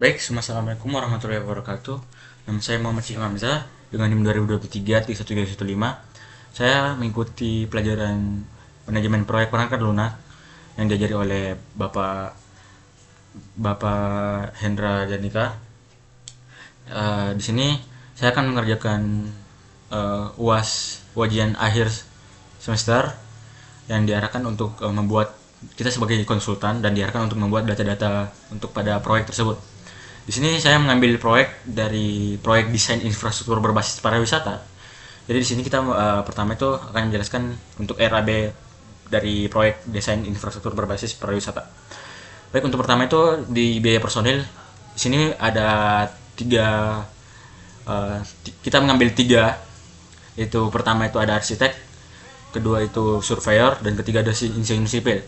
Baik, assalamualaikum warahmatullahi wabarakatuh. Nama saya Muhammad Syekh Hamzah dengan NIM 2023 31315. Saya mengikuti pelajaran manajemen proyek perangkat lunak yang diajari oleh Bapak Bapak Hendra Janika. Di sini saya akan mengerjakan UAS ujian akhir semester yang diarahkan untuk membuat kita sebagai konsultan dan diarahkan untuk membuat data-data untuk pada proyek tersebut. Di sini saya mengambil proyek dari proyek desain infrastruktur berbasis pariwisata. Jadi di sini kita pertama itu akan menjelaskan untuk RAB dari proyek desain infrastruktur berbasis pariwisata. Baik, untuk pertama itu di biaya personil. Di sini ada tiga, kita mengambil tiga. Itu pertama itu ada arsitek, kedua itu surveyor, dan ketiga ada insinyur sipil.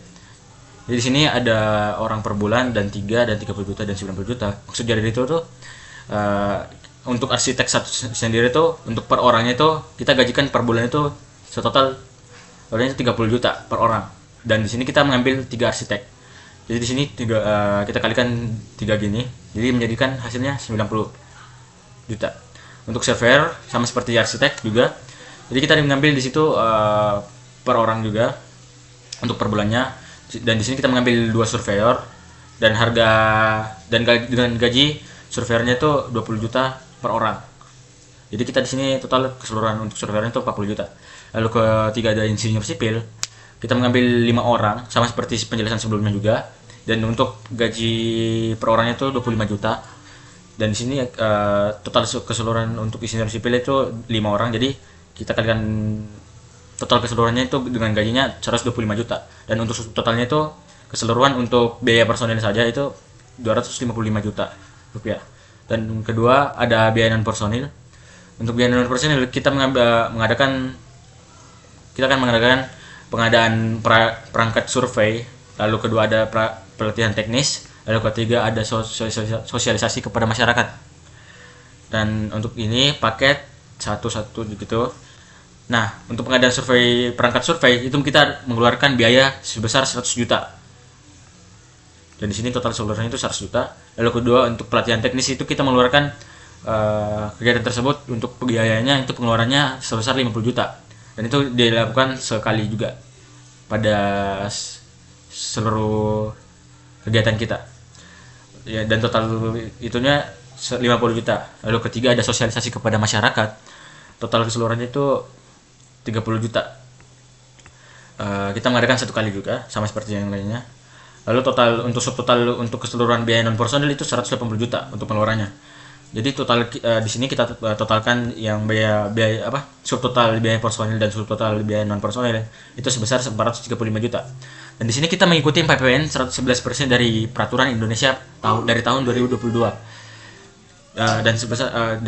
Jadi di sini ada orang per bulan dan 3 dan 30 juta dan 90 juta. Maksud dari itu tuh untuk arsitek satu sendiri tuh untuk per orangnya itu kita gajikan per bulan itu setotal totalnya 30 juta per orang. Dan di sini kita mengambil 3 arsitek. Jadi di sini kita kalikan 3 gini. Jadi menjadikan hasilnya 90 juta. Untuk surveyor sama seperti arsitek juga. Jadi kita mengambil di situ per orang juga untuk per bulannya. Dan di sini kita mengambil 2 surveyor dan harga dengan gaji surveyornya itu 20 juta per orang. Jadi kita di sini total keseluruhan untuk surveyornya itu 40 juta. Lalu ketiga ada insinyur sipil. Kita mengambil 5 orang sama seperti penjelasan sebelumnya juga. Dan untuk gaji per orangnya itu 25 juta. Dan di sini total keseluruhan untuk insinyur sipil itu 5 orang. Jadi kita kalikan total keseluruhannya itu dengan gajinya 125 juta. Dan untuk totalnya itu keseluruhan untuk biaya personil saja itu 255 juta rupiah. Dan kedua ada biaya non personil. Untuk biaya non personil kita mengadakan pengadaan perangkat survei. Lalu kedua ada pelatihan teknis. Lalu ketiga ada sosialisasi kepada masyarakat. Dan untuk ini paket satu-satu gitu. Nah, untuk pengadaan perangkat survei itu kita mengeluarkan biaya sebesar 100 juta. Dan di sini total seluruhnya itu 100 juta. Lalu kedua untuk pelatihan teknis itu kita mengeluarkan kegiatan tersebut untuk biayanya itu pengeluarannya sebesar 50 juta. Dan itu dilakukan sekali juga pada seluruh kegiatan kita. Ya, dan total itunya 50 juta. Lalu ketiga ada sosialisasi kepada masyarakat. Total keseluruhannya itu 30 juta. Kita mengadakan satu kali juga sama seperti yang lainnya. Lalu total untuk keseluruhan biaya non personil itu 180 juta untuk pengeluarannya. Jadi total di sini kita totalkan yang biaya subtotal biaya personil dan subtotal biaya non personil itu sebesar 435 juta. Dan di sini kita mengikuti PPN 111% dari peraturan Indonesia dari tahun 2022. Dan sebesar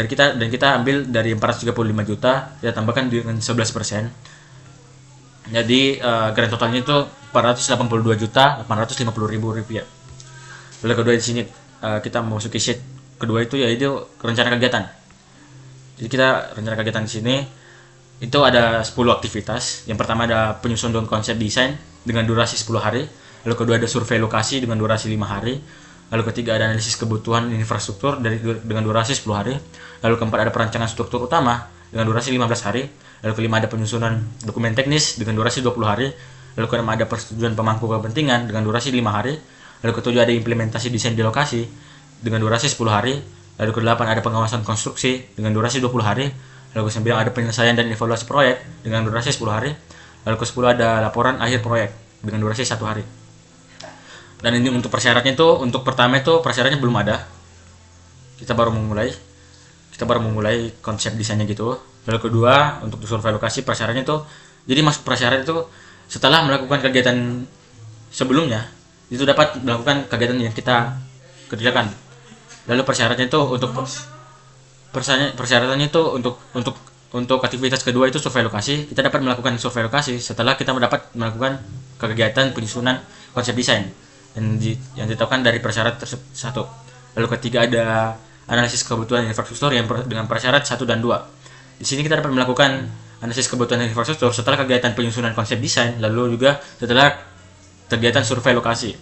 kita ambil dari 435 juta kita tambahkan dengan 11%. Jadi grand totalnya itu 482 juta 850 ribu rupiah. Lalu kedua di sini kita memasuki sheet kedua itu yaitu rencana kegiatan. Jadi kita rencana kegiatan di sini itu ada 10 aktivitas. Yang pertama ada penyusunan konsep desain dengan durasi 10 hari. Lalu kedua ada survei lokasi dengan durasi 5 hari. Lalu ketiga ada analisis kebutuhan infrastruktur dengan durasi 10 hari. Lalu keempat ada perancangan struktur utama dengan durasi 15 hari. Lalu kelima ada penyusunan dokumen teknis dengan durasi 20 hari. Lalu keenam ada persetujuan pemangku kepentingan dengan durasi 5 hari. Lalu ketujuh ada implementasi desain di lokasi dengan durasi 10 hari. Lalu kedelapan ada pengawasan konstruksi dengan durasi 20 hari. Lalu kesembilan ada penyelesaian dan evaluasi proyek dengan durasi 10 hari. Lalu ke-10 ada laporan akhir proyek dengan durasi 1 hari. Dan ini untuk persyaratnya itu, untuk pertama itu persyaratnya belum ada. Kita baru memulai konsep desainnya gitu. Lalu kedua untuk survei lokasi persyaratnya itu, jadi masuk persyarat itu setelah melakukan kegiatan sebelumnya itu dapat melakukan kegiatan yang kita kerjakan. Lalu persyaratannya itu untuk aktivitas kedua itu survei lokasi. Kita dapat melakukan survei lokasi setelah kita dapat melakukan kegiatan penyusunan konsep desain yang ditetapkan dari persyarat satu. Lalu ketiga ada analisis kebutuhan infrastruktur yang dengan persyarat 1 dan 2. Di sini kita dapat melakukan analisis kebutuhan infrastruktur setelah kegiatan penyusunan konsep desain, lalu juga setelah kegiatan survei lokasi.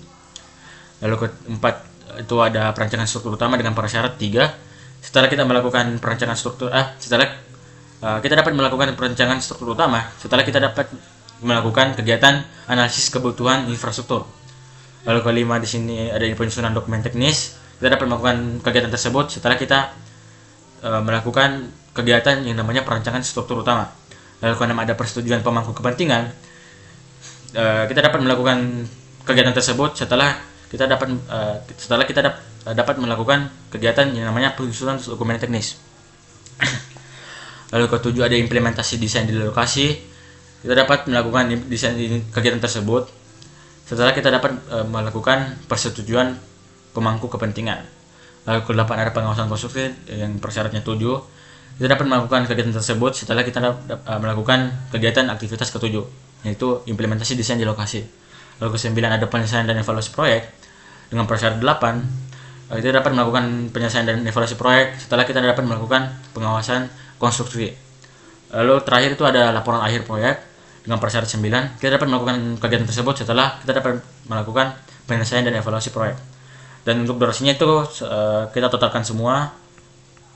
Lalu keempat itu ada perancangan struktur utama dengan prasyarat 3. Setelah kita melakukan perancangan struktur kita dapat melakukan perancangan struktur utama setelah kita dapat melakukan kegiatan analisis kebutuhan infrastruktur. Lalu kelima di sini ada penyusunan dokumen teknis. Kita dapat melakukan kegiatan tersebut setelah kita melakukan kegiatan yang namanya perancangan struktur utama. Lalu keenam ada persetujuan pemangku kepentingan. Kita dapat melakukan kegiatan tersebut setelah kita dapat melakukan kegiatan yang namanya penyusunan dokumen teknis. Lalu ketujuh ada implementasi desain di lokasi. Kita dapat melakukan desain kegiatan tersebut setelah kita dapat melakukan persetujuan pemangku kepentingan. Lalu ke-8 ada pengawasan konstruksi yang persyaratnya 7. Kita dapat melakukan kegiatan tersebut setelah kita melakukan kegiatan aktivitas ke-7, yaitu implementasi desain di lokasi. Lalu ke-9 ada penyelesaian dan evaluasi proyek dengan persyarat 8. Kita dapat melakukan penyelesaian dan evaluasi proyek setelah kita dapat melakukan pengawasan konstruksi. Lalu terakhir itu ada laporan akhir proyek dengan persyarat 9. Kita dapat melakukan kegiatan tersebut setelah kita dapat melakukan penyelesaian dan evaluasi proyek. Dan untuk durasinya itu kita totalkan semua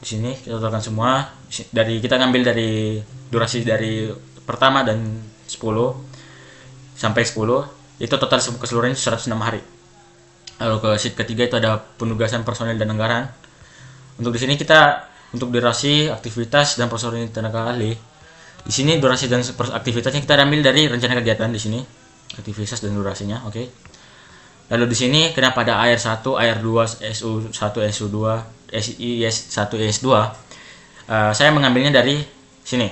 di sini. Kita totalkan semua kita ngambil dari durasi dari pertama dan 10 sampai 10 itu total keseluruhannya 106 hari. Lalu ke sheet ketiga itu ada penugasan personel dan anggaran. Untuk di sini kita untuk durasi, aktivitas dan personel tenaga ahli. Di sini durasi dan aktivitasnya kita ambil dari rencana kegiatan di sini. Aktivitas dan durasinya, oke. Lalu di sini kenapa ada AR1, AR2, SU1, SU2, SIS1, IS2? Saya mengambilnya dari sini.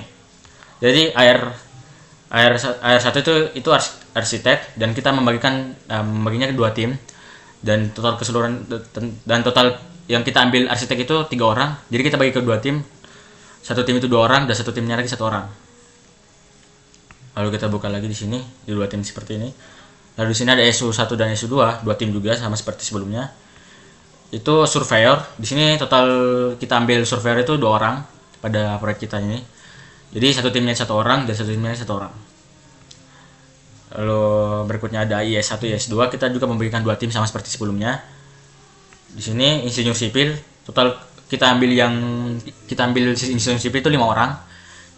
Jadi AR1 itu arsitek dan kita membaginya ke 2 tim dan total keseluruhan dan total yang kita ambil arsitek itu 3 orang. Jadi kita bagi ke 2 tim. Satu tim itu 2 orang dan satu timnya lagi 1 orang. Lalu kita buka lagi di sini di 2 tim seperti ini. Lalu di sini ada SU1 dan SU2, 2 tim juga sama seperti sebelumnya. Itu surveyor. Di sini total kita ambil surveyor itu 2 orang pada proyek kita ini. Jadi satu timnya 1 orang dan satu timnya 1 orang. Lalu berikutnya ada IS1, IS2, kita juga memberikan 2 tim sama seperti sebelumnya. Di sini insinyur sipil, total kita ambil insinyur sipil itu 5 orang.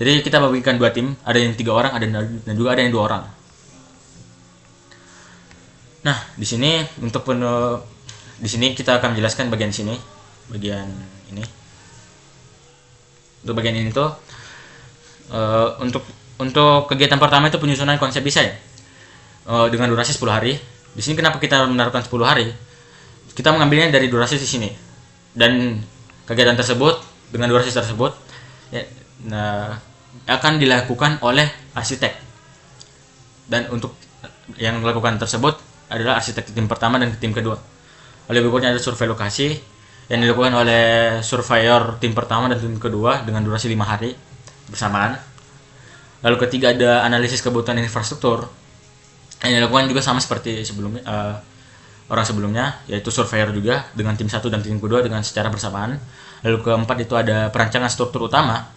Jadi kita bagikan 2 tim, ada yang 3 orang, dan juga ada yang 2 orang. Nah, di sini di sini kita akan menjelaskan bagian sini, bagian ini. Untuk bagian ini tuh untuk kegiatan pertama itu penyusunan konsep desain dengan durasi 10 hari. Di sini kenapa kita menaruhkan 10 hari? Kita mengambilnya dari durasi di sini. Dan kegiatan tersebut dengan durasi tersebut akan dilakukan oleh arsitek. Dan untuk yang melakukan tersebut adalah arsitek tim pertama dan tim kedua. Lalu berikutnya ada survei lokasi yang dilakukan oleh surveyor tim pertama dan tim kedua dengan durasi 5 hari bersamaan. Lalu ketiga ada analisis kebutuhan infrastruktur yang dilakukan juga sama seperti sebelumnya, orang sebelumnya, yaitu surveyor juga dengan tim 1 dan tim kedua dengan secara bersamaan. Lalu keempat itu ada perancangan struktur utama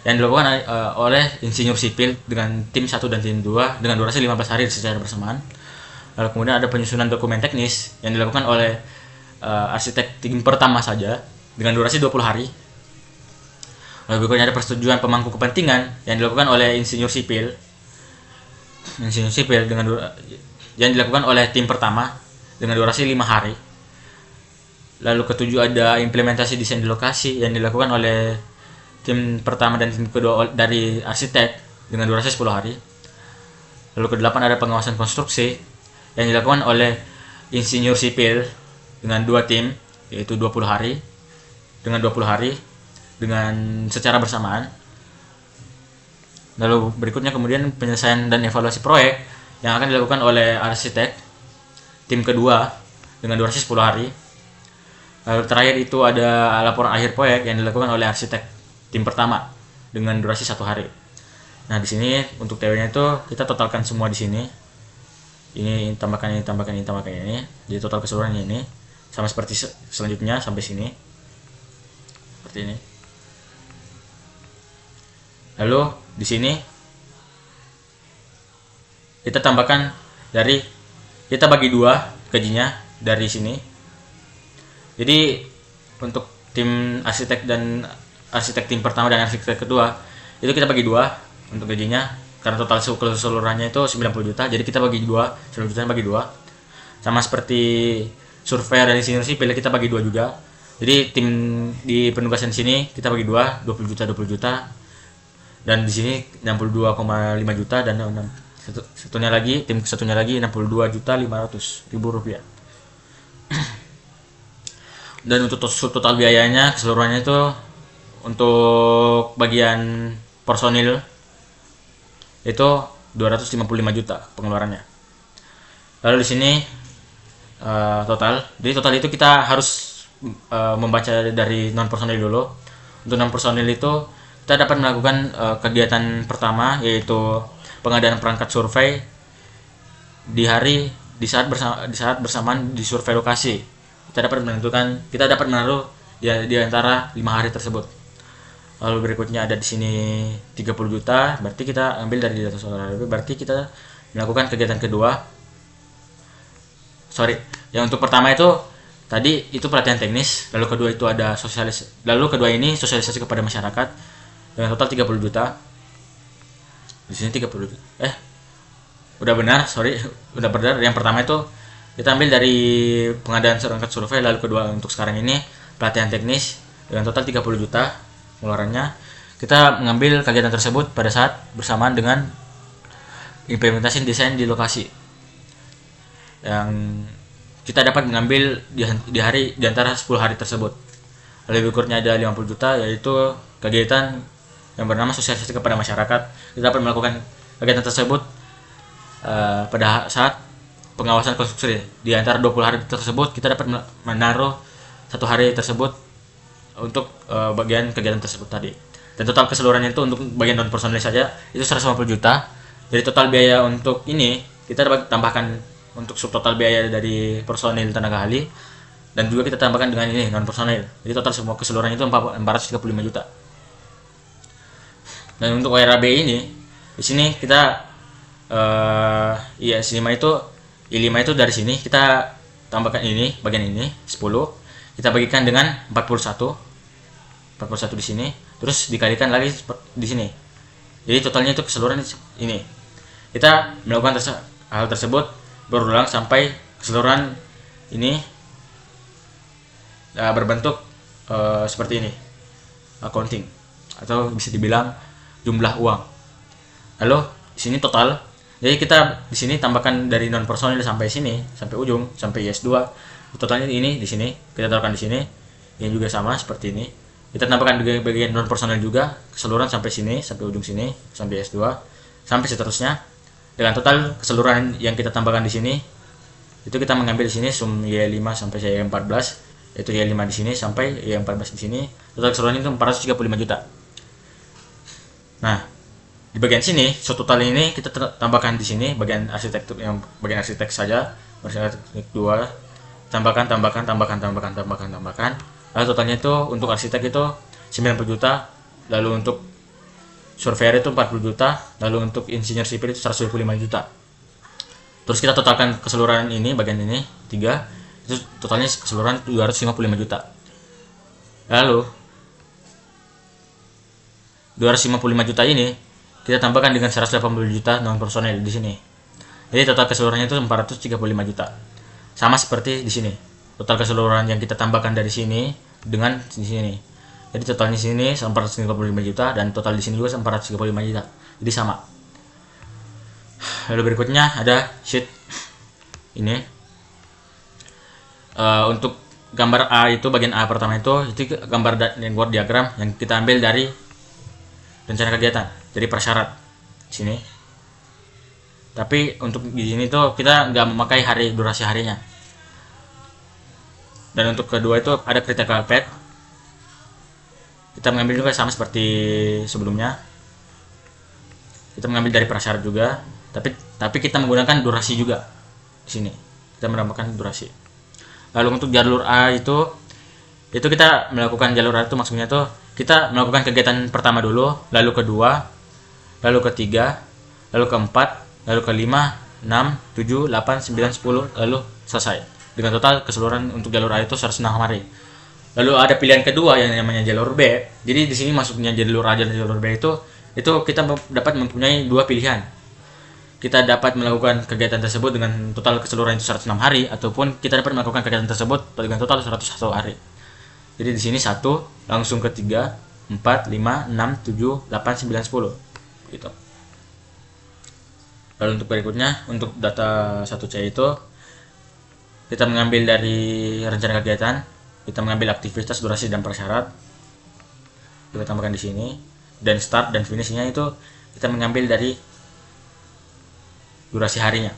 yang dilakukan oleh insinyur sipil dengan tim 1 dan tim 2 dengan durasi 15 hari secara bersamaan. Lalu kemudian ada penyusunan dokumen teknis yang dilakukan oleh arsitek tim pertama saja dengan durasi 20 hari. Lalu berikutnya ada persetujuan pemangku kepentingan yang dilakukan oleh insinyur sipil yang dilakukan oleh tim pertama dengan durasi 5 hari. Lalu ketujuh ada implementasi desain di lokasi yang dilakukan oleh tim pertama dan tim kedua dari arsitek dengan durasi 10 hari. Lalu kedelapan ada pengawasan konstruksi yang dilakukan oleh insinyur sipil dengan 2 tim, yaitu 20 hari dengan secara bersamaan. Lalu berikutnya kemudian penyelesaian dan evaluasi proyek yang akan dilakukan oleh arsitek tim kedua dengan durasi 10 hari. Lalu terakhir itu ada laporan akhir proyek yang dilakukan oleh arsitek tim pertama dengan durasi 1 hari. Nah, di sini untuk teorinya itu kita totalkan semua di sini. Ini tambahkan ini. Jadi total keseluruhannya ini sama seperti selanjutnya sampai sini. Seperti ini. Lalu di sini kita tambahkan kita bagi 2 gajinya dari sini. Jadi untuk tim arsitek dan arsitek tim pertama dan arsitek kedua itu kita bagi dua untuk gajinya, karena total keseluruhannya itu 90 juta. Jadi kita bagi dua, 90 juta bagi dua. Sama seperti surveyor dan insinyur sipil kita bagi dua juga. Jadi tim di penugasan sini kita bagi dua, 20 juta 20 juta. Dan di sini 62,5 juta dan satunya lagi, tim satunya lagi 62 juta 500 ribu rupiah. Dan untuk total biayanya keseluruhannya itu untuk bagian personil itu 255 juta pengeluarannya. Lalu di sini total. Jadi total itu kita harus membaca dari non personil dulu. Untuk non personil itu kita dapat melakukan kegiatan pertama, yaitu pengadaan perangkat survei di saat bersamaan di survei lokasi. Kita dapat menaruh di antara 5 hari tersebut. Lalu berikutnya ada di sini 30 juta, berarti kita ambil dari data solar. Berarti kita melakukan kegiatan kedua. Yang untuk pertama itu tadi itu pelatihan teknis, lalu kedua itu ada sosialisasi kepada masyarakat dengan total 30 juta. Di sini 30 juta. Udah benar. Yang pertama itu kita ambil dari pengadaan perangkat survei, lalu kedua untuk sekarang ini pelatihan teknis dengan total 30 juta pengeluarannya. Kita mengambil kegiatan tersebut pada saat bersamaan dengan implementasi desain di lokasi, yang kita dapat mengambil di antara 10 hari tersebut. Lalu berikutnya ada 50 juta, yaitu kegiatan yang bernama sosialisasi kepada masyarakat. Kita dapat melakukan kegiatan tersebut pada saat pengawasan konstruksi. Di antara 20 hari tersebut kita dapat menaruh 1 hari tersebut untuk bagian kegiatan tersebut tadi. Dan total keseluruhannya itu untuk bagian non personil saja itu 150 juta. Jadi total biaya untuk ini kita dapat tambahkan untuk subtotal biaya dari personil tenaga ahli, dan juga kita tambahkan dengan ini non personil. Jadi total semua keseluruhannya itu 435 juta. Dan untuk WRB ini di sini kita IS5 itu I5 itu dari sini kita tambahkan ini bagian ini 10, kita bagikan dengan 41 di sini, terus dikalikan lagi di sini. Jadi totalnya itu keseluruhan ini. Kita melakukan hal tersebut berulang sampai keseluruhan ini berbentuk seperti ini, accounting, atau bisa dibilang jumlah uang. Lalu di sini total. Jadi kita di sini tambahkan dari non personil sampai sini, sampai ujung, sampai IS2. Totalnya ini di sini kita taruhkan di sini. Ini juga sama seperti ini. Kita tambahkan di bagian non personil juga keseluruhan sampai sini, sampai ujung sini, sampai IS2, sampai seterusnya. Dengan total keseluruhan yang kita tambahkan di sini, itu kita mengambil di sini sum Y5 sampai Y14, yaitu Y5 di sini sampai Y14 di sini. Total keseluruhan itu 435 juta. Nah, di bagian sini, total ini kita tambahkan di sini bagian arsitektur, yang bagian arsitek saja, arsitek 2, tambahkan. Lalu totalnya itu untuk arsitek itu 90 juta, lalu untuk surveyor itu 40 juta, lalu untuk insinyur sipil itu 125 juta. Terus kita totalkan keseluruhan ini, bagian ini 3, itu totalnya keseluruhan 255 juta. Lalu 255 juta ini kita tambahkan dengan 180 juta non personel di sini. Jadi total keseluruhannya itu 435 juta. Sama seperti di sini. Total keseluruhan yang kita tambahkan dari sini dengan di sini. Jadi totalnya di sini 435 juta dan total di sini juga 435 juta. Jadi sama. Lalu berikutnya ada sheet ini. Untuk gambar A itu, bagian A pertama itu gambar network diagram yang kita ambil dari rencana kegiatan, jadi persyarat sini. Tapi untuk di sini tuh kita nggak memakai durasi harinya. Dan untuk kedua itu ada critical path. Kita mengambil juga sama seperti sebelumnya. Kita mengambil dari prasyarat juga, tapi kita menggunakan durasi juga di sini. Kita menambahkan durasi. Lalu untuk jalur A itu kita melakukan jalur A itu maksudnya tuh kita melakukan kegiatan pertama dulu, lalu kedua, lalu ketiga, lalu keempat, lalu kelima, 6, 7, 8, 9, 10, lalu selesai. dengan total keseluruhan untuk jalur A itu 106 hari. Lalu ada pilihan kedua yang namanya jalur B. Jadi di sini masuknya jalur A dan jalur B itu kita dapat mempunyai dua pilihan. Kita dapat melakukan kegiatan tersebut dengan total keseluruhan itu 106 hari, ataupun kita dapat melakukan kegiatan tersebut dengan total 101 hari. Jadi di sini 1 langsung ke 3, 4, 5, 6, 7, 8, 9, 10 gitu. Lalu untuk berikutnya, untuk data 1C itu kita mengambil dari rencana kegiatan, kita mengambil aktivitas, durasi dan prasyarat. Kita tambahkan di sini, dan start dan finishnya itu kita mengambil dari durasi harinya.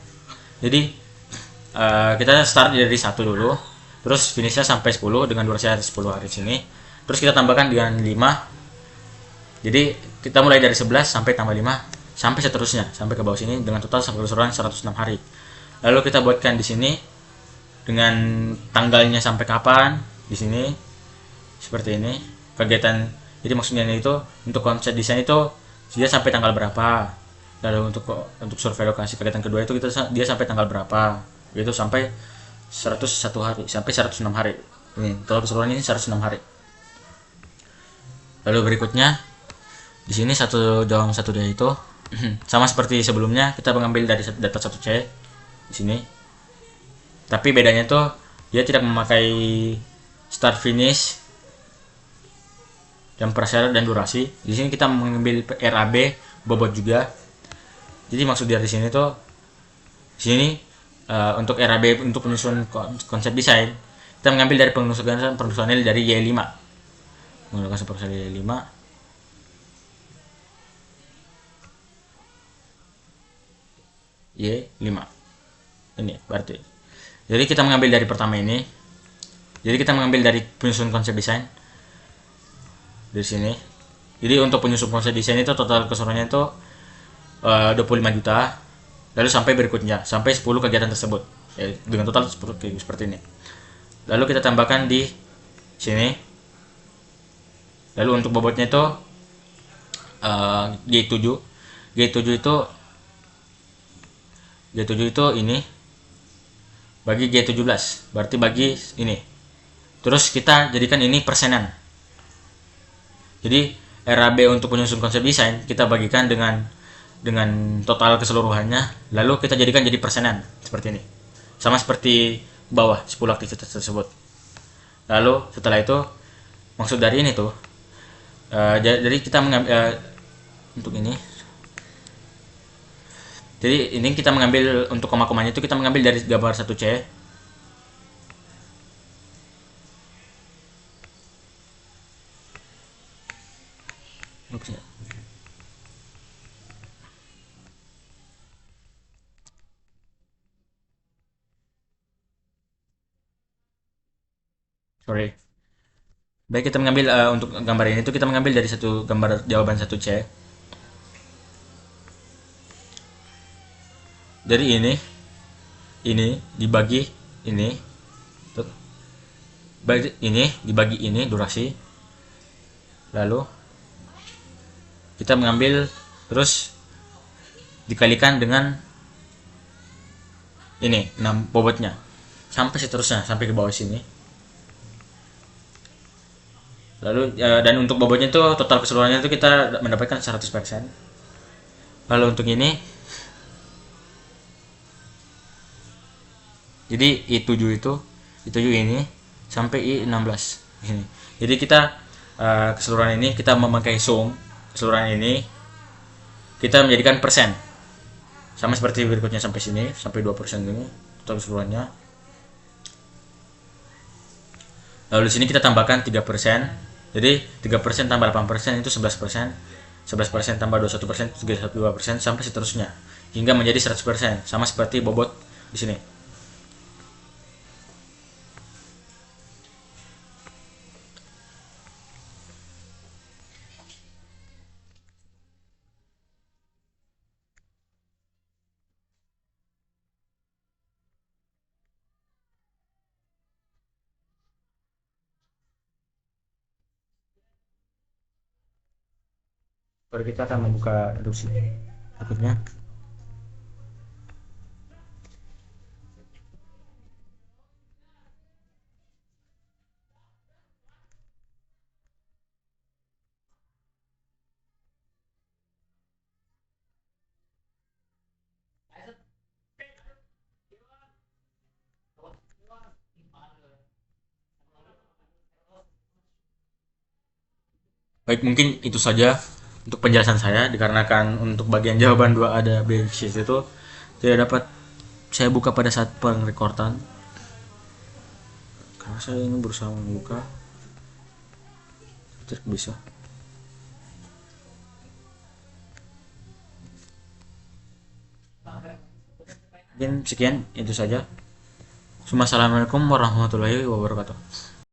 Jadi kita start dari 1 dulu, terus finishnya sampai 10 dengan durasi hari 10 hari sini. Terus kita tambahkan dengan 5. Jadi kita mulai dari 11 sampai tambah 5 sampai seterusnya sampai ke bawah sini dengan total keseluruhan 106 hari. Lalu kita buatkan di sini dengan tanggalnya sampai kapan di sini seperti ini. Kegiatan, jadi maksudnya itu untuk konsep desain itu dia sampai tanggal berapa. Lalu untuk survei lokasi kegiatan kedua itu dia sampai tanggal berapa, itu sampai 101 hari sampai 106 hari. Ini total keseluruhan ini 106 hari. Lalu berikutnya di sini satu dalam satu dia itu sama seperti sebelumnya, kita mengambil dari data 1C di sini. Tapi bedanya tuh dia tidak memakai start finish dan prasyarat dan durasi. Di sini kita mengambil RAB bobot juga. Jadi maksud dari sini tuh sini untuk RAB untuk penyusunan konsep desain kita mengambil dari penulisan personil dari Y5. Menggunakan personil Y5. Y5. Ini berarti. Jadi kita mengambil dari pertama ini. Jadi kita mengambil dari penyusunan konsep desain dari sini. Jadi untuk penyusun konsep desain itu total keseluruhannya itu 25 juta. Lalu sampai berikutnya sampai 10 kegiatan tersebut dengan total seperti ini. Lalu kita tambahkan di sini. Lalu untuk bobotnya itu G7. G7 itu ini bagi G17, berarti bagi ini. Terus kita jadikan ini persenan. Jadi RAB untuk penyusun konsep desain kita bagikan dengan total keseluruhannya, lalu kita jadikan jadi persenan seperti ini. Sama seperti bawah 10 aktivitas tersebut. Lalu setelah itu maksud dari ini tuh jadi kita mengambil untuk ini. Jadi ini kita mengambil untuk koma-komanya itu kita mengambil dari gambar 1C. Oke. Sorry. Baik, kita mengambil untuk gambar ini itu kita mengambil dari satu gambar jawaban 1C. Jadi ini dibagi ini ini dibagi ini durasi, lalu kita mengambil terus dikalikan dengan ini 6 bobotnya sampai seterusnya sampai ke bawah sini. Lalu dan untuk bobotnya itu total keseluruhannya itu kita mendapatkan 100%. Lalu untuk ini jadi I7 ini sampai I16 ini. Jadi kita keseluruhan ini kita memakai sum, keseluruhan ini kita menjadikan persen. Sama seperti berikutnya sampai sini, sampai 2% ini total keseluruhannya. Lalu di sini kita tambahkan 3%. Jadi 3% tambah 8% itu 11%. 11% tambah 21% 32% sampai seterusnya hingga menjadi 100%, sama seperti bobot di sini. Baru kita akan membuka reduksi berikutnya. Baik, mungkin itu saja untuk penjelasan saya, dikarenakan untuk bagian jawaban 2 ada basis itu tidak dapat saya buka pada saat pengrekordan karena saya ini berusaha membuka, tidak bisa. Mungkin sekian itu saja. Assalamualaikum warahmatullahi wabarakatuh.